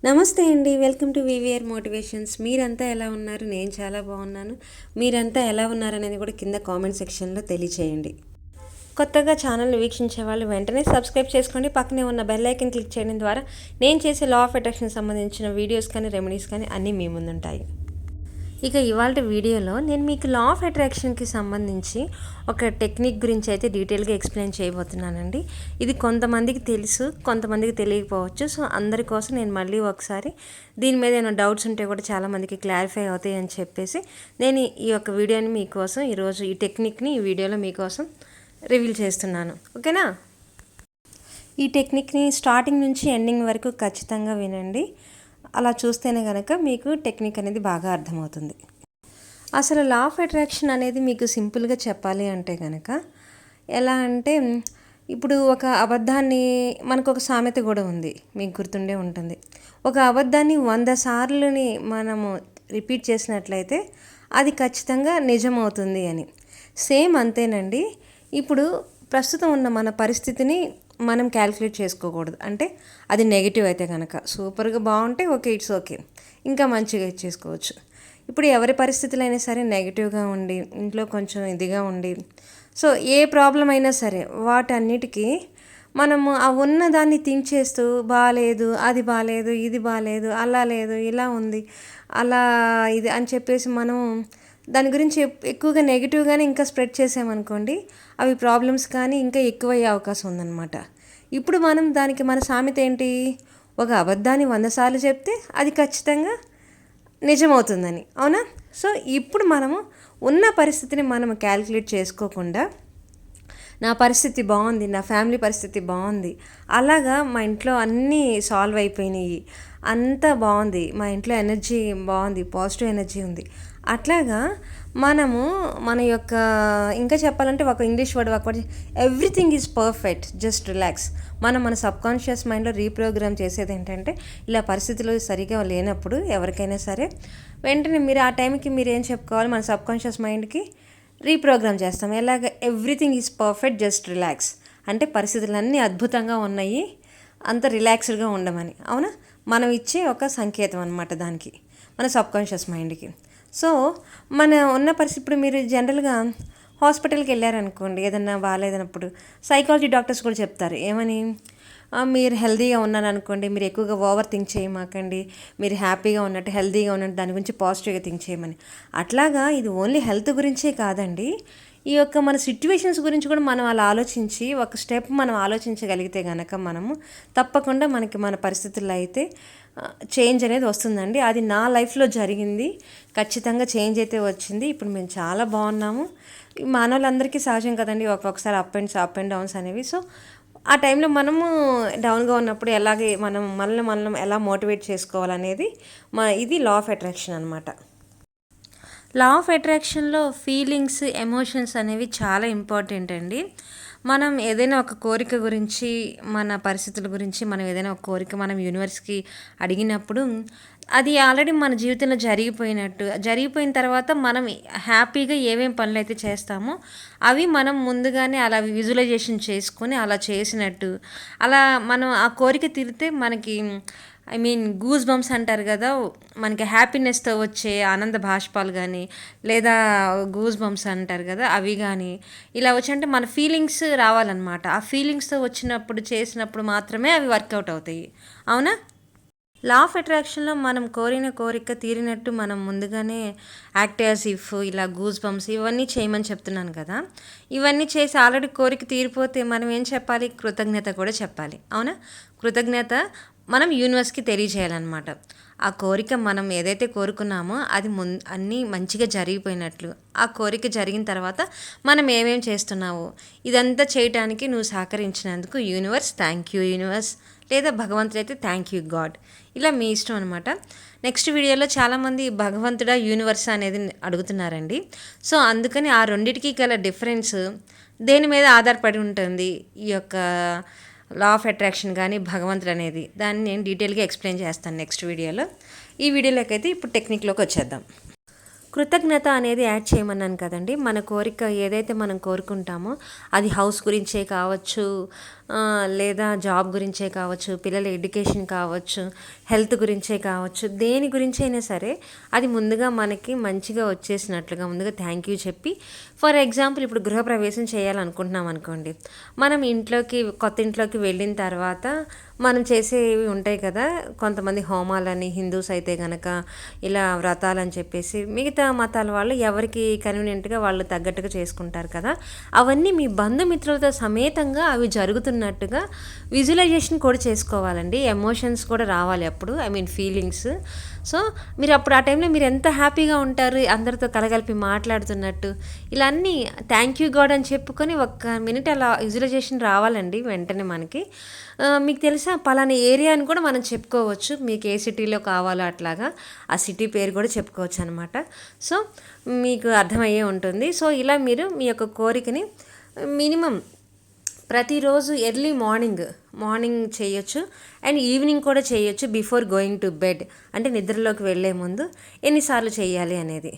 నమస్తే అండి. Welcome to VVR motivations. మీరంతా ఎలా ఉన్నారు? నేను చాలా బాగున్నాను. మీరంతా ఎలా ఉన్నారనేది కూడా కింద కామెంట్ సెక్షన్లో తెలియచేయండి. కొత్తగా ఛానల్ని వీక్షించే వాళ్ళు వెంటనే సబ్స్క్రైబ్ చేసుకోండి. పక్కనే ఉన్న బెల్ ఐకన్ క్లిక్ చేయడం ద్వారా నేను చేసే లా ఆఫ్ అట్రాక్షన్ సంబంధించిన వీడియోస్ కానీ రెమెడీస్ కానీ అన్నీ మీ ముందుంటాయి. ఇక ఇవాళ వీడియోలో నేను మీకు లా ఆఫ్ అట్రాక్షన్కి సంబంధించి ఒక టెక్నిక్ గురించి అయితే డీటెయిల్గా ఎక్స్ప్లెయిన్ చేయబోతున్నానండి. ఇది కొంతమందికి తెలుసు, కొంతమందికి తెలియకపోవచ్చు. సో అందరి కోసం నేను మళ్ళీ ఒకసారి దీని మీద ఏమైనా డౌట్స్ ఉంటే కూడా చాలామందికి క్లారిఫై అవుతాయి అని చెప్పేసి నేను ఈ యొక్క వీడియోని మీకోసం ఈరోజు ఈ టెక్నిక్ని ఈ వీడియోలో మీకోసం రివీల్ చేస్తున్నాను. ఓకేనా? ఈ టెక్నిక్ని స్టార్టింగ్ నుంచి ఎండింగ్ వరకు ఖచ్చితంగా వినండి. అలా చూస్తేనే కనుక మీకు టెక్నిక్ అనేది బాగా అర్థమవుతుంది. అసలు లా ఆఫ్ అట్రాక్షన్ అనేది మీకు సింపుల్గా చెప్పాలి అంటే కనుక ఎలా అంటే, ఇప్పుడు ఒక అబద్ధాన్ని, మనకు ఒక సామెత కూడా ఉంది, మీకు గుర్తుండే ఉంటుంది. ఒక అబద్ధాన్ని 100 సార్లుని మనము రిపీట్ చేసినట్లయితే అది ఖచ్చితంగా నిజమవుతుంది అని. సేమ్ అంతేనండి. ఇప్పుడు ప్రస్తుతం ఉన్న మన పరిస్థితిని మనం క్యాలిక్యులేట్ చేసుకోకూడదు. అంటే అది నెగిటివ్ అయితే కనుక సూపర్గా బాగుంటే ఓకే, ఇట్స్ ఓకే, ఇంకా మంచిగా ఇచ్చేసుకోవచ్చు. ఇప్పుడు ఎవరి పరిస్థితులు అయినా సరే నెగిటివ్గా ఉండి, ఇంట్లో కొంచెం ఇదిగా ఉండి, సో ఏ ప్రాబ్లం అయినా సరే వాటన్నిటికీ మనము ఆ ఉన్నదాన్ని థింక్ చేస్తూ బాలేదు, అది బాలేదు, ఇది బాలేదు, అలా లేదు, ఇలా ఉంది, అలా ఇది అని చెప్పేసి మనం దాని గురించి ఎక్కువగా నెగిటివ్గానే ఇంకా స్ప్రెడ్ చేసామనుకోండి, అవి ప్రాబ్లమ్స్ కానీ ఇంకా ఎక్కువయ్యే అవకాశం ఉందన్నమాట. ఇప్పుడు మనం దానికి మన సామెత ఏంటి? ఒక అబద్ధాన్ని 100 సార్లు చెప్తే అది ఖచ్చితంగా నిజమవుతుందని, అవునా? సో ఇప్పుడు మనము ఉన్న పరిస్థితిని మనం క్యాలిక్యులేట్ చేసుకోకుండా, నా పరిస్థితి బాగుంది, నా ఫ్యామిలీ పరిస్థితి బాగుంది, అలాగా మా ఇంట్లో అన్నీ సాల్వ్ అయిపోయినాయి, అంతా బాగుంది, మా ఇంట్లో ఎనర్జీ బాగుంది, పాజిటివ్ ఎనర్జీ ఉంది, అట్లాగా మనము మన యొక్క, ఇంకా చెప్పాలంటే ఒక ఇంగ్లీష్ వర్డ్ ఒకటి, everything is perfect, just relax. మన సబ్కాన్షియస్ మైండ్లో రీప్రోగ్రామ్ చేసేది ఏంటంటే, ఇలా పరిస్థితులు సరిగా లేనప్పుడు ఎవరికైనా సరే వెంటనే మీరు ఆ టైంకి మీరు ఏం చెప్పుకోవాలి, మన సబ్కాన్షియస్ మైండ్కి రీప్రోగ్రామ్ చేస్తాం. ఎలాగ? Everything is perfect, just relax. అంటే పరిస్థితులన్నీ అద్భుతంగా ఉన్నాయి, అంత రిలాక్స్డ్గా ఉండమని. అవునా? మనం ఇచ్చే ఒక సంకేతం అనమాట దానికి, మన సబ్కాన్షియస్ మైండ్కి. సో మన ఉన్న పరిస్థితి, ఇప్పుడు మీరు జనరల్గా హాస్పిటల్కి వెళ్ళారనుకోండి, ఏదన్నా బాగాలేదన్నప్పుడు సైకాలజీ డాక్టర్స్ కూడా చెప్తారు ఏమని, మీరు హెల్తీగా ఉన్నాను అనుకోండి, మీరు ఎక్కువగా ఓవర్ థింక్ చేయమాకండి, మీరు హ్యాపీగా ఉన్నట్టు హెల్తీగా ఉన్నట్టు దాని గురించి పాజిటివ్గా థింక్ చేయమని. అట్లాగా ఇది ఓన్లీ హెల్త్ గురించే కాదండి, ఈ యొక్క మన సిచ్యువేషన్స్ గురించి కూడా మనం అలా ఆలోచించి ఒక స్టెప్ మనం ఆలోచించగలిగితే కనుక మనము తప్పకుండా మనకి మన పరిస్థితుల్లో అయితే చేంజ్ అనేది వస్తుందండి. అది నా లైఫ్లో జరిగింది, ఖచ్చితంగా చేంజ్ అయితే వచ్చింది. ఇప్పుడు మేము చాలా బాగున్నాము. మానవులందరికీ సహజం కదండి ఒక్కొక్కసారి అప్ అండ్ డౌన్స్ అనేవి. సో ఆ టైంలో మనము డౌన్గా ఉన్నప్పుడు ఎలాగే మనం ఎలా మోటివేట్ చేసుకోవాలనేది ఇది లా ఆఫ్ అట్రాక్షన్ అనమాట. లా ఆఫ్ అట్రాక్షన్లో ఫీలింగ్స్, ఎమోషన్స్ అనేవి చాలా ఇంపార్టెంట్ అండి. మనం ఏదైనా ఒక కోరిక గురించి, మన పరిస్థితుల గురించి మనం ఏదైనా ఒక కోరిక మనం యూనివర్స్కి అడిగినప్పుడు అది ఆల్రెడీ మన జీవితంలో జరిగిపోయిన తర్వాత మనం హ్యాపీగా ఏమేం పనులు అయితే చేస్తామో అవి మనం ముందుగానే అలా విజువలైజేషన్ చేసుకొని అలా చేసినట్టు, అలా మనం ఆ కోరిక తీరితే మనకి గూస్ బంప్స్ అంటారు కదా, మనకి హ్యాపీనెస్తో వచ్చే ఆనంద బాష్పాలు కానీ, లేదా గూస్ బంప్స్ అంటారు కదా అవి కానీ ఇలా వచ్చంటే మన ఫీలింగ్స్ రావాలన్నమాట. ఆ ఫీలింగ్స్తో వచ్చినప్పుడు చేసినప్పుడు మాత్రమే అవి వర్కౌట్ అవుతాయి. అవునా? లా ఆఫ్ అట్రాక్షన్లో మనం కోరిన కోరిక తీరినట్టు మనం ముందుగానే యాక్ట్ యాజ్ ఇఫ్, ఇలా గూస్ బంప్స్ ఇవన్నీ చేయమని చెప్తున్నాను కదా. ఇవన్నీ చేసి ఆల్రెడీ కోరిక తీరిపోతే మనం ఏం చెప్పాలి? కృతజ్ఞత కూడా చెప్పాలి. అవునా? కృతజ్ఞత మనం యూనివర్స్కి తెలియజేయాలన్నమాట. ఆ కోరిక మనం ఏదైతే కోరుకున్నామో అది అన్నీ మంచిగా జరిగిపోయినట్లు, ఆ కోరిక జరిగిన తర్వాత మనం ఏమేం చేస్తున్నావో ఇదంతా చేయటానికి నువ్వు సహకరించినందుకు యూనివర్స్ థ్యాంక్ యూ యూనివర్స్, లేదా భగవంతుడు అయితే థ్యాంక్ యూ గాడ్, ఇలా మీ ఇష్టం అనమాట. నెక్స్ట్ వీడియోలో చాలామంది భగవంతుడా యూనివర్స్ అనేది అడుగుతున్నారండి. సో అందుకని ఆ రెండిటికి గల డిఫరెన్స్ దేని మీద ఆధారపడి ఉంటుంది ఈ యొక్క లా ఆఫ్ అట్రాక్షన్ కానీ భగవంతుడు అనేది, దాన్ని నేను డీటెయిల్గా ఎక్స్ప్లెయిన్ చేస్తాను నెక్స్ట్ వీడియోలో. ఈ వీడియోలోకి అయితే ఇప్పుడు టెక్నిక్లోకి వచ్చేద్దాం. కృతజ్ఞత అనేది యాడ్ చేయమన్నాను కదండి. మన కోరిక ఏదైతే మనం కోరుకుంటామో అది హౌస్ గురించే కావచ్చు, లేదా జాబ్ గురించే కావచ్చు, పిల్లల ఎడ్యుకేషన్ కావచ్చు, హెల్త్ గురించే కావచ్చు, దేని గురించి అయినా సరే అది ముందుగా మనకి మంచిగా వచ్చేసినట్లుగా ముందుగా థ్యాంక్ యూ చెప్పి, ఫర్ ఎగ్జాంపుల్ ఇప్పుడు గృహప్రవేశం చేయాలనుకుంటున్నాం అనుకోండి, మనం కొత్త ఇంట్లోకి వెళ్ళిన తర్వాత మనం చేసేవి ఉంటాయి కదా, కొంతమంది హోమాలని, హిందూస్ అయితే కనుక ఇలా వ్రతాలని చెప్పేసి, మిగతా మతాల వాళ్ళు ఎవరికి కన్వీనియంట్గా వాళ్ళు తగ్గట్టుగా చేసుకుంటారు కదా, అవన్నీ మీ బంధుమిత్రులతో సమేతంగా అవి జరుగుతున్నట్టుగా విజువలైజేషన్ కూడా చేసుకోవాలండి. ఎమోషన్స్ కూడా రావాలి అప్పుడు, ఐ మీన్ ఫీలింగ్స్. సో మీరు అప్పుడు ఆ టైంలో మీరు ఎంత హ్యాపీగా ఉంటారు, అందరితో కలగలిపి మాట్లాడుతున్నట్టు, ఇలా అన్నీ థ్యాంక్ యూ గాడ్ అని చెప్పుకొని ఒక్క మినిట్ అలా విజువలైజేషన్ రావాలండి వెంటనే మనకి. మీకు తెలుసా పలానా ఏరియా అని కూడా మనం చెప్పుకోవచ్చు, మీకు ఏ సిటీలో కావాలో అట్లాగా ఆ సిటీ పేరు కూడా చెప్పుకోవచ్చు అనమాట. సో మీకు అర్థమయ్యే ఉంటుంది. సో ఇలా మీరు మీ యొక్క కోరికని మినిమం ప్రతిరోజు ఎర్లీ మార్నింగ్ చేయొచ్చు అండ్ ఈవినింగ్ కూడా చేయొచ్చు, బిఫోర్ గోయింగ్ టు బెడ్, అంటే నిద్రలోకి వెళ్ళే ముందు ఎన్నిసార్లు చేయాలి అనేది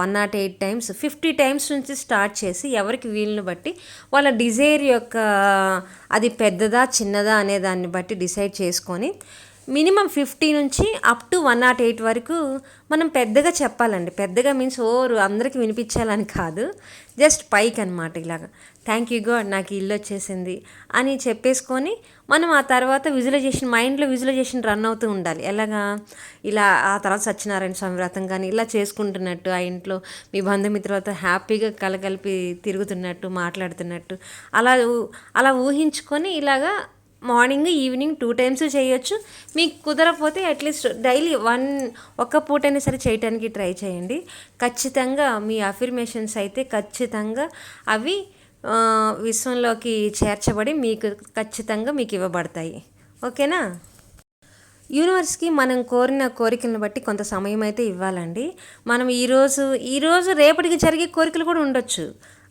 108 టైమ్స్, 50 టైమ్స్ నుంచి స్టార్ట్ చేసి ఎవరికి వీలుని బట్టి వాళ్ళ డిజైర్ యొక్క అది పెద్దదా చిన్నదా అనే దాన్ని బట్టి డిసైడ్ చేసుకొని మినిమం 50 నుంచి అప్ టు 108 వరకు మనం పెద్దగా చెప్పాలండి. పెద్దగా మీన్స్ అందరికీ వినిపించాలని కాదు, జస్ట్ పైకి అనమాట. ఇలాగా థ్యాంక్ యూ గాడ్ నాకు ఇల్లు వచ్చేసింది అని చెప్పేసుకొని మనం ఆ తర్వాత మైండ్లో విజువలైజేషన్ రన్ అవుతూ ఉండాలి. ఎలాగా ఇలా ఆ తర్వాత సత్యనారాయణ స్వామి వ్రతం కానీ ఇలా చేసుకుంటున్నట్టు, ఆ ఇంట్లో మీ బంధుమిత్రులతో హ్యాపీగా కలగలిపి తిరుగుతున్నట్టు, మాట్లాడుతున్నట్టు అలా ఊహించుకొని ఇలాగా మార్నింగ్ ఈవినింగ్ 2 టైమ్స్ చేయొచ్చు. మీకు కుదరకపోతే అట్లీస్ట్ డైలీ ఒక్క పూటైనా సరే చేయడానికి ట్రై చేయండి. ఖచ్చితంగా మీ అఫర్మేషన్స్ అయితే ఖచ్చితంగా అవి విశ్వంలోకి చేర్చబడి ఖచ్చితంగా మీకు ఇవ్వబడతాయి. ఓకేనా? యూనివర్స్కి మనం కోరిన కోరికలను బట్టి కొంత సమయం అయితే ఇవ్వాలండి. మనం ఈరోజు రేపటికి జరిగే కోరికలు కూడా ఉండొచ్చు,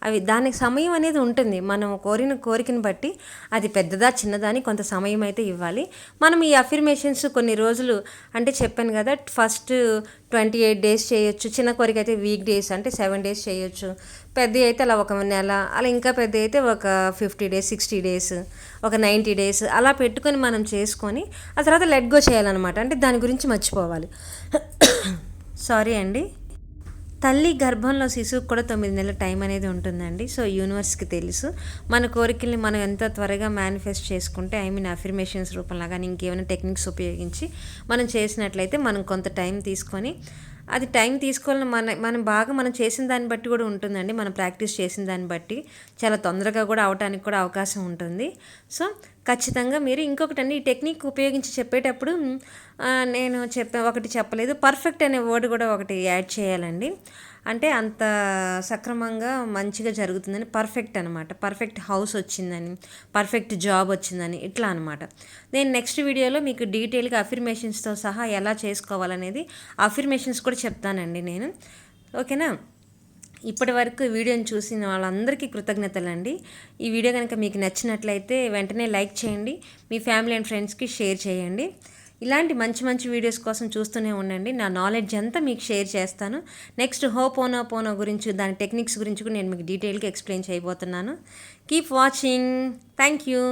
అవి దానికి సమయం అనేది ఉంటుంది. మనం కోరిన కోరికను బట్టి అది పెద్దదా చిన్నదా అని కొంత సమయం అయితే ఇవ్వాలి. మనం ఈ అఫర్మేషన్స్ కొన్ని రోజులు అంటే చెప్పాను కదా, ఫస్ట్ 28 డేస్ చేయొచ్చు, చిన్న కోరిక అయితే వీక్ డేస్ అంటే 7 డేస్ చేయొచ్చు, పెద్ద అయితే అలా 1 నెల, అలా ఇంకా పెద్ద అయితే ఒక 50 డేస్, 60 డేస్, ఒక 90 డేస్ అలా పెట్టుకొని మనం చేసుకొని ఆ తర్వాత లెట్ గో చేయాలన్నమాట. అంటే దాని గురించి మర్చిపోవాలి. సారీ అండి. తల్లి గర్భంలో శిశువుకు కూడా 9 నెలల టైం అనేది ఉంటుందండి. సో యూనివర్స్కి తెలుసు మన కోరికల్ని మనం ఎంత త్వరగా మేనిఫెస్ట్ చేసుకుంటే, ఐ మీన్ అఫర్మేషన్స్ రూపంలో కానీ ఇంకేమైనా టెక్నిక్స్ ఉపయోగించి మనం చేసినట్లయితే మనం కొంత టైం తీసుకొని, అది టైం తీసుకోవాలని మనం చేసిన దాన్ని బట్టి కూడా ఉంటుందండి. మనం ప్రాక్టీస్ చేసిన దాన్ని బట్టి చాలా తొందరగా కూడా అవడానికి కూడా అవకాశం ఉంటుంది. సో ఖచ్చితంగా మీరు ఇంకొకటండి, ఈ టెక్నిక్ ఉపయోగించి చెప్పేటప్పుడు నేను ఒకటి చెప్పలేదు, పర్ఫెక్ట్ అనే వర్డ్ కూడా ఒకటి యాడ్ చేయాలండి. అంటే అంత సక్రమంగా మంచిగా జరుగుతుందని, పర్ఫెక్ట్ అనమాట, పర్ఫెక్ట్ హౌస్ వచ్చిందని, పర్ఫెక్ట్ జాబ్ వచ్చిందని, ఇట్లా అనమాట. నేను నెక్స్ట్ వీడియోలో మీకు డీటెయిల్గా అఫర్మేషన్స్తో సహా ఎలా చేసుకోవాలనేది అఫర్మేషన్స్ కూడా చెప్తానండి నేను. ఓకేనా? ఇప్పటి వరకు వీడియోని చూసిన వాళ్ళందరికీ కృతజ్ఞతలండి. ఈ వీడియో కనుక మీకు నచ్చినట్లయితే వెంటనే లైక్ చేయండి, మీ ఫ్యామిలీ అండ్ ఫ్రెండ్స్కి షేర్ చేయండి. ఇలాంటి మంచి మంచి వీడియోస్ కోసం చూస్తూనే ఉండండి. నా నాలెడ్జ్ అంతా మీకు షేర్ చేస్తాను. నెక్స్ట్ హోపోనోపోనో గురించి, దాని టెక్నిక్స్ గురించి కూడా నేను మీకు డీటెయిల్గా ఎక్స్ప్లెయిన్ చేయబోతున్నాను. Keep watching. Thank you.